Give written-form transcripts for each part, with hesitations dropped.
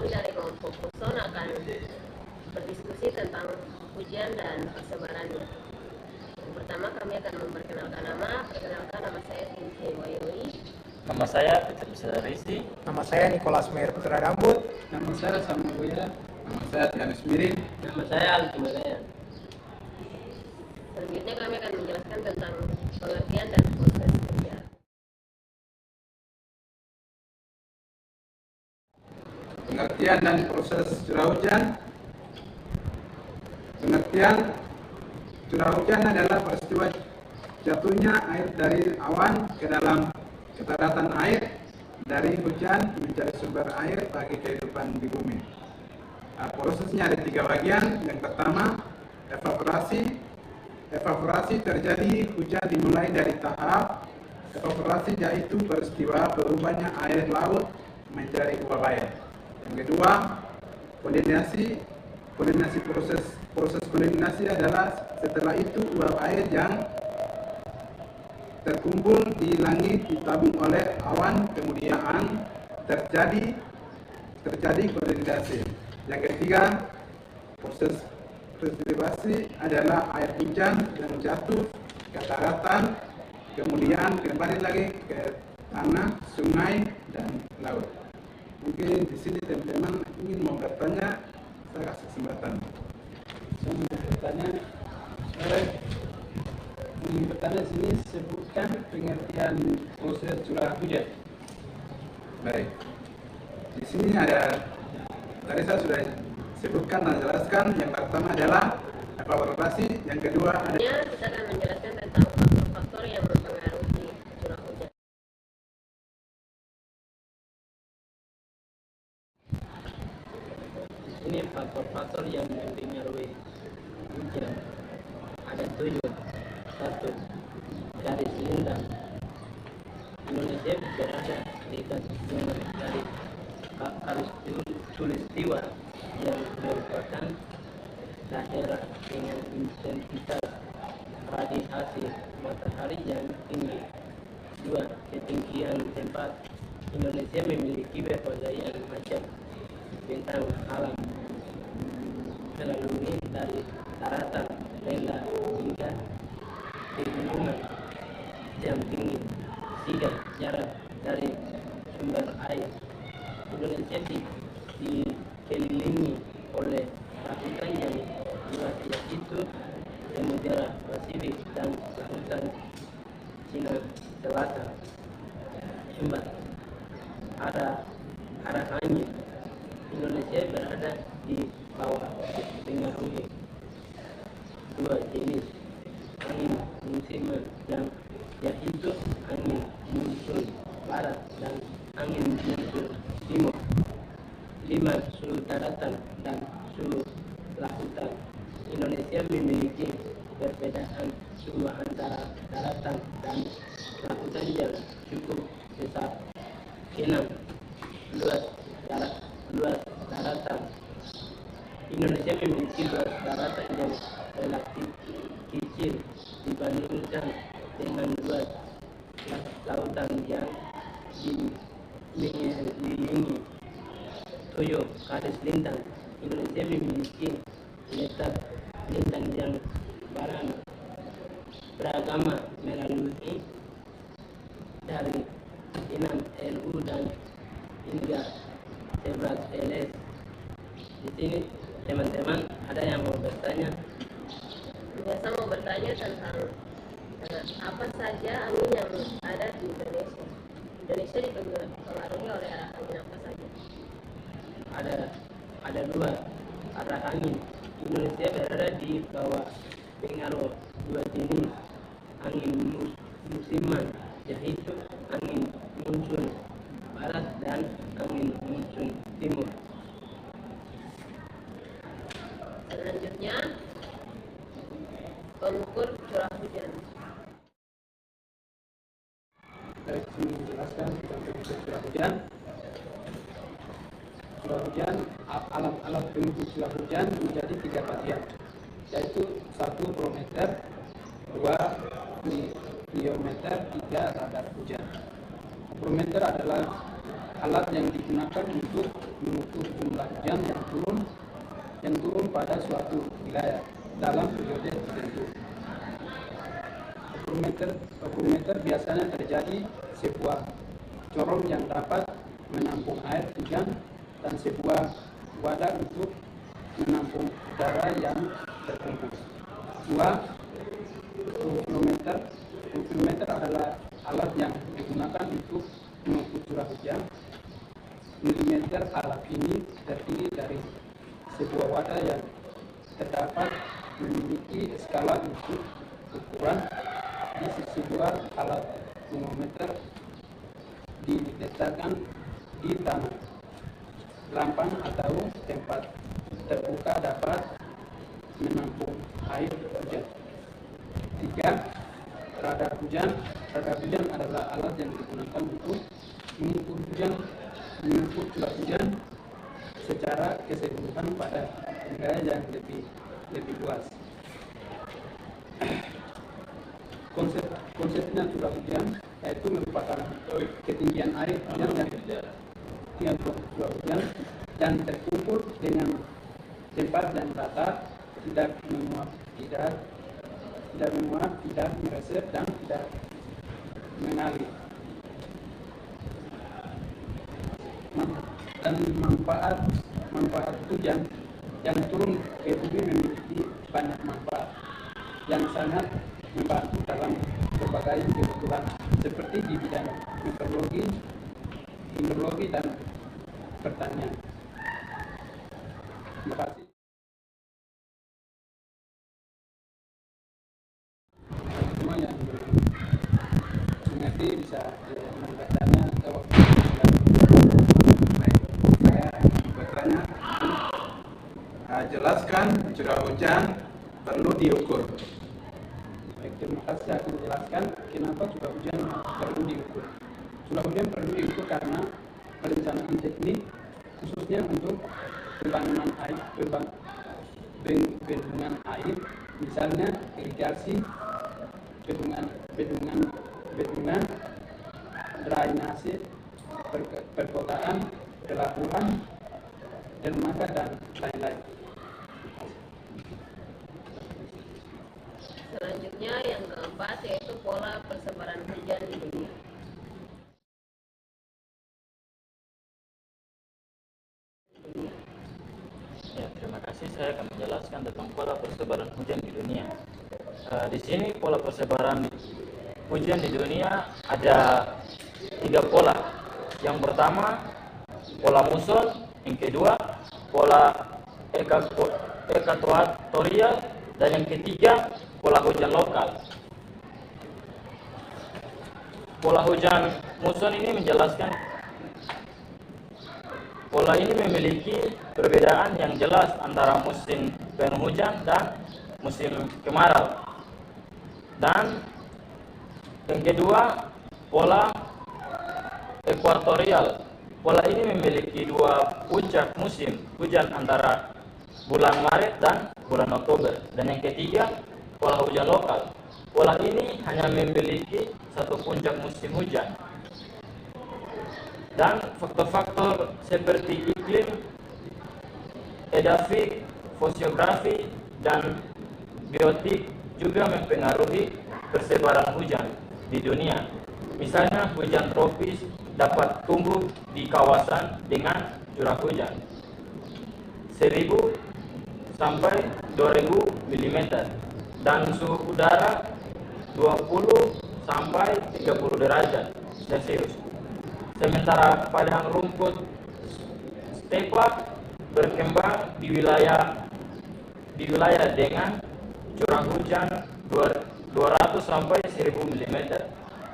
kami dari kelompok Puson akan berdiskusi tentang hujan dan persebarannya. Yang pertama kami akan memperkenalkan nama. Perkenalkan, nama saya Tinti Wayuli. Nama saya Peter Risi. Nama saya Nicholas Meyer Putra Rambut. Nama saya Samuel Wira. Nama saya Tianus Mirin. Nama saya Alkimadaya. Selanjutnya kami akan menjelaskan tentang pengertian dan proses kerja. Pengertian dan proses curah hujan. Pengertian curah hujan adalah peristiwa jatuhnya air dari awan ke dalam kedaratan air dari hujan menjadi sumber air bagi kehidupan di bumi. Prosesnya ada 3 bagian. Yang pertama, evaporasi. Evaporasi terjadi hujan dimulai dari tahap evaporasi, yaitu peristiwa berubahnya air laut menjadi uap air. Yang kedua, kondensasi. Proses kondensasi adalah setelah itu uap air yang terkumpul di langit ditabung oleh awan, kemudian terjadi kondensasi. Yang ketiga, proses precipitation adalah air hujan yang jatuh ke daratan, kemudian kembali lagi ke tanah, sungai, dan laut. Mungkin di sini teman-teman ingin mau bertanya, saya kasih kesempatan. Saya mau bertanya, sini sebutkan pengertian proses curah hujan. Baik, di sini ada, tadi saya sudah sebutkan dan jelaskan. Yang pertama adalah evaporasi, yang kedua ada Kita akan menjelaskan tentang faktor-faktor yang mempengaruhi curah hujan. Ini faktor-faktor yang mempengaruhi hujan. Ada 7. 1. Garis lintang. Indonesia berada di garis lintang dari khatulistiwa yang merupakan daerah dengan intensitas radiasi matahari yang tinggi. 2. Ketinggian tempat. Indonesia memiliki berbagai macam bintang alam, melalui dari daratan rendah hingga pegunungan yang tinggi. 3. Jarak dari sumber air. Indonesia dikelilingi oleh lautan yang luas, yaitu Samudra Pasifik dan lautan Cina Selatan. 4. Arah angin. Indonesia berada di bawah pengaruh 2 jenis angin musiman, yaitu angin muson barat dan angin muson timur. 5. Suhu daratan dan suhu lautan. Indonesia memiliki perbedaan suhu antara daratan dan lautan yang cukup besar. 6. Luas daratan. Indonesia memiliki luas daratan yang relatif kecil dibandingkan dengan luas lautan yang dikelilingi. 7. Garis lintang. Indonesia memiliki letak lintang yang beragam melalui dari 6 LU dan hingga 11 LS. Di sini teman-teman ada yang mau bertanya? Biasa mau bertanya tentang apa saja angin yang ada di Indonesia. Indonesia dipengaruhi oleh arah angin apa saja? Ada 2 arah angin. Indonesia berada di bawah pengaruh 2 jenis angin musiman, yaitu angin monsun barat dan angin monsun timur. Selanjutnya, pengukur curah hujan. Baik, saya menjelaskan tentang pengukur curah hujan. Curah hujan, alat pengukur curah hujan menjadi 3 bagian, yaitu 1 barometer, 2 pliometer, 3 radar hujan. Barometer adalah alat yang digunakan untuk mengukur jumlah hujan yang turun pada suatu wilayah dalam periode tertentu. Odometer biasanya terjadi sebuah corong yang dapat menampung air hujan dan sebuah wadah untuk menampung udara yang terkumpul. Uffilometer adalah alat yang digunakan untuk mengukur curah hujan. Milimeter alat ini terdiri dari sebuah wadah yang terdapat memiliki skala untuk ukuran. Di sisi luar alat uffilometer diletakkan di tanah, lapang atau tempat terbuka dapat menampung air hujan. 3. Radar hujan. Radar hujan adalah alat yang digunakan untuk mengukur curah hujan secara keseluruhan pada wilayah yang lebih luas. Konsepnya curah hujan yaitu merupakan ketinggian air hujan yang curah hujan yang terkumpul dengan tempat dan rata, tidak menguap, tidak meresap, dan tidak mengalir. Dan manfaat hujan yang turun ke bumi memiliki banyak manfaat yang sangat membantu dalam berbagai kebutuhan seperti di bidang meteorologi, hidrologi, dan pertanian. Terima kasih. Semua yang mengerti bisa mengatakannya jawab. Baik, saya bertanya, jelaskan curah hujan perlu diukur. Baik, terima kasih. Saya akan menjelaskan kenapa curah hujan perlu diukur. Curah hujan perlu diukur karena perencanaan teknik khususnya untuk pembangunan bendungan air, misalnya irigasi, bendungan, drainase, perkotaan, pelabuhan, dermaga, dan lain-lain. Selanjutnya yang keempat yaitu pola persebaran hujan di dunia. Ya, terima kasih. Saya akan menjelaskan tentang pola persebaran hujan di dunia. Di sini pola persebaran hujan di dunia ada 3 pola. Yang pertama pola muson, yang kedua pola ekuatorial, dan yang ketiga pola hujan lokal. Pola hujan muson ini menjelaskan pola ini memiliki perbedaan yang jelas antara musim penghujan dan musim kemarau. Dan yang kedua pola ekuatorial. Pola ini memiliki 2 puncak musim hujan antara bulan Maret dan bulan Oktober. Dan yang ketiga pola hujan lokal. Pola ini hanya memiliki 1 puncak musim hujan. Dan faktor-faktor seperti iklim, edafik, fosiografi, dan biotik juga mempengaruhi persebaran hujan di dunia. Misalnya hujan tropis dapat tumbuh di kawasan dengan curah hujan 1000 sampai 2000 mm dan suhu udara 20 sampai 30 derajat Celcius. Sementara padang rumput stepa berkembang di wilayah dengan curah hujan 200 sampai 1000 mm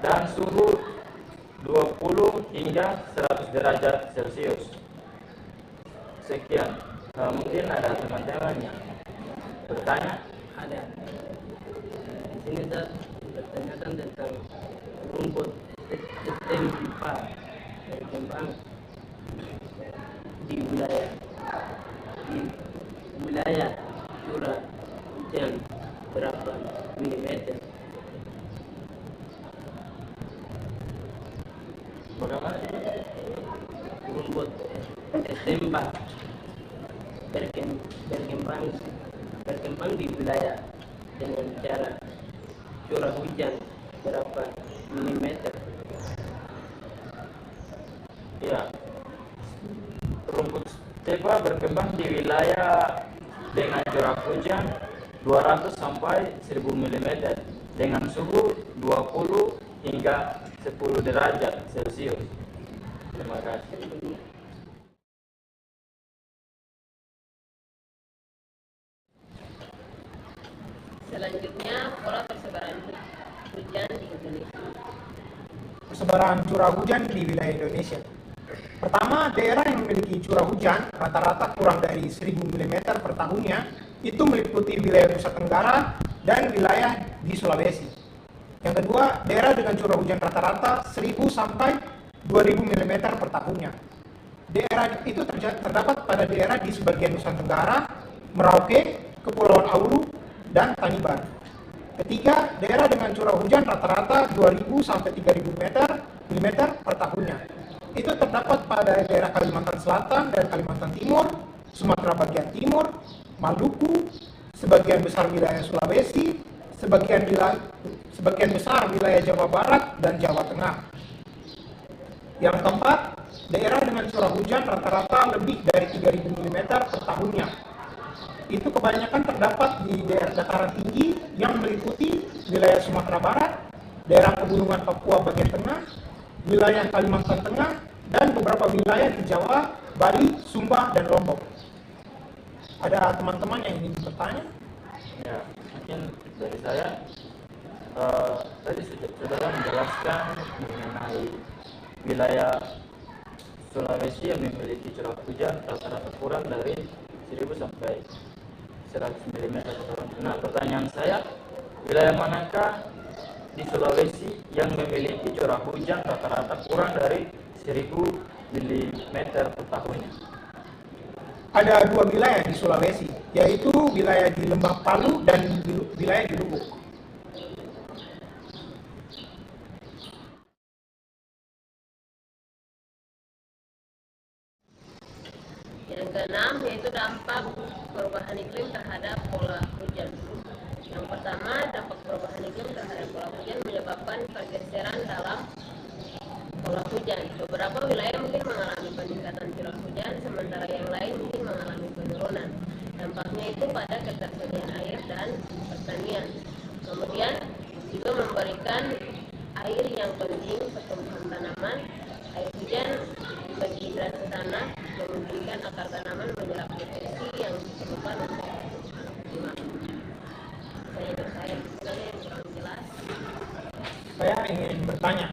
dan suhu 20 hingga 100 derajat Celcius. Sekian. Mungkin ada teman-teman yang bertanya. Ada. Di sini saya bertanyakan tentang rumput sistem pipa berkembang di wilayah curah hujan berapa milimeter. Bagaimana? Lombok tempat berkembang di wilayah dengan cara curah hujan berapa milimeter. Ya, rumput stepa berkembang di wilayah dengan curah hujan 200 sampai 1000 mm dengan suhu 20 hingga 10 derajat Celcius. Terima kasih. Selanjutnya, pola persebaran hujan di Indonesia. Persebaran curah hujan di wilayah Indonesia. Pertama, daerah yang memiliki curah hujan rata-rata kurang dari 1000 mm per tahunnya itu meliputi wilayah Nusa Tenggara dan wilayah di Sulawesi. Yang kedua, daerah dengan curah hujan rata-rata 1000 sampai 2000 mm per tahunnya. Daerah itu terdapat pada daerah di sebagian Nusa Tenggara, Merauke, Kepulauan Auru, dan Tanimbar. Ketiga, daerah dengan curah hujan rata-rata 2000 sampai 3000 mm per tahunnya. Itu terdapat pada daerah Kalimantan Selatan dan Kalimantan Timur, Sumatera bagian timur, Maluku, sebagian besar wilayah Sulawesi, sebagian besar wilayah Jawa Barat dan Jawa Tengah. Yang keempat, daerah dengan curah hujan rata-rata lebih dari 3000 mm per tahunnya. Itu kebanyakan terdapat di daerah dataran tinggi yang meliputi wilayah Sumatera Barat, daerah pegunungan Papua bagian tengah, wilayah Kalimantan Tengah, dan beberapa wilayah di Jawa, Bali, Sumba, dan Lombok. Ada teman-teman yang ingin bertanya? Ya, mungkin dari saya tadi saudara menjelaskan mengenai wilayah Sulawesi yang memiliki curah hujan rata-rata kurang dari 1000 sampai 100 mm per tahun. Nah, pertanyaan saya, wilayah manakah di Sulawesi yang memiliki curah hujan rata-rata kurang dari 1000 mm per tahunnya? Ada dua wilayah di Sulawesi, yaitu wilayah di Lembah Palu dan wilayah di Lubuk. Yang keenam, yaitu dampak perubahan iklim terhadap pola hujan. Yang pertama, dampak perubahan iklim terhadap pola hujan menyebabkan pergeseran dalam pola hujan. Beberapa wilayah mungkin mengalami peningkatan curah hujan, sementara yang lain mungkin mengalami penurunan. Dampaknya itu pada ketersediaan air dan pertanian. Kemudian juga memberikan air yang penting pertumbuhan tanaman. Air hujan bagi hidrasi tanah yang memberikan akar tanaman menyerap nutrisi yang diperlukan untuk saya yang kurang jelas. Saya ingin bertanya,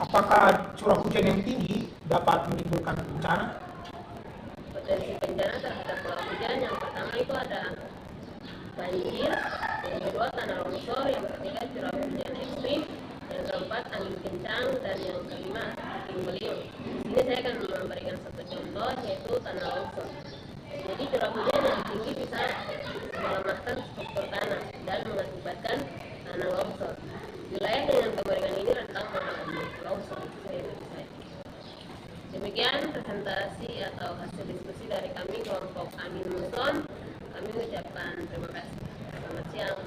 apakah curah hujan yang tinggi dapat menimbulkan bencana? Potensi bencana terhadap pola hujan yang pertama itu ada banjir, yang kedua tanah longsor, yang ketiga curah hujan ekstrim, yang keempat angin kencang, dan yang kelima puting beliung. Di sini saya akan memberikan satu contoh, yaitu tanah longsor. Jadi curah hujan yang tinggi bisa melemahkan struktur tanah dan mengakibatkan tanah longsor. Wilayah dengan kemeringan ini rentan mengalami longsor. Demikian presentasi atau hasil diskusi dari kami kelompok Amin Muson. Kami mengucapkan terima kasih. Selamat siang.